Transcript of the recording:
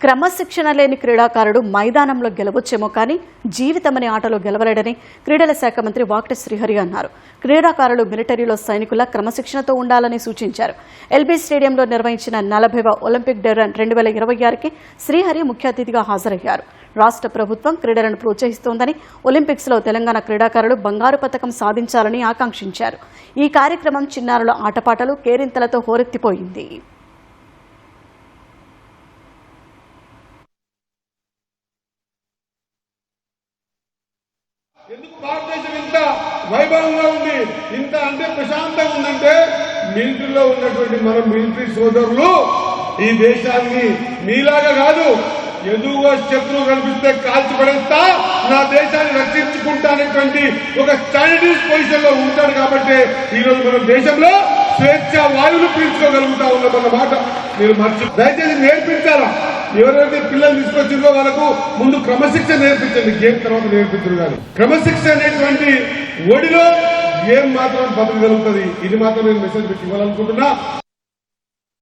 క్రమశిక్షణ లేని క్రీడాకారుడు మైదానంలో గెలవచ్చేమో కానీ జీవితమనే ఆటలో గెలవలేడని క్రీడల శాఖ మంత్రి వాక్టి శ్రీహరి అన్నారు. క్రీడాకారులు మిలిటరీలో సైనికుల క్రమశిక్షణతో ఉండాలని సూచించారు. ఎల్బీ స్టేడియంలో నిర్వహించిన 40వ ఒలింపిక్ డే రన్ 2026కి శ్రీహరి ముఖ్య అతిథిగా హాజరయ్యారు. రాష్ట్ర ప్రభుత్వం క్రీడలను ప్రోత్సహిస్తోందని, ఒలింపిక్స్లో తెలంగాణ క్రీడాకారులు బంగారు పతకం సాధించాలని ఆకాంక్షించారు. ఈ కార్యక్రమం చిన్నారుల ఆటపాటలు, కేరింతలతో హోరెత్తిపోయింది. ఎందుకు భారతదేశం ఇంత వైభవంగా ఉంది, ఇంత అంటే ప్రశాంతంగా ఉందంటే మిలిటరీలో ఉన్నటువంటి మన మిలిటరీ సోదరులు ఈ దేశాన్ని మీలాగా కాదు, ఎదురుగా శత్రువు కనిపిస్తే కాల్చి పడేస్తా, నా దేశాన్ని రక్షించుకుంటా అనేటువంటి ఒక స్టాండర్డ్ పొజిషన్ లో ఉంటాడు. కాబట్టి ఈరోజు మన దేశంలో స్వేచ్ఛ వాయువులు పీల్చుకోగలుగుతా ఉన్నామన్న మాట మీరు దయచేసి నేర్పించాలా. ఎవరైతే పిల్లలు తీసుకొచ్చిందో వాళ్ళకు ముందు క్రమశిక్షణ నేర్పించండి, గేమ్ తర్వాత నేర్పించరు. కానీ క్రమశిక్షణ అనేటువంటి ఒడిలో గేమ్ మాత్రం బతకగలుగుతుంది. ఇది మాత్రం నేను మెసేజ్ పెట్టి ఇవ్వాలనుకుంటున్నా.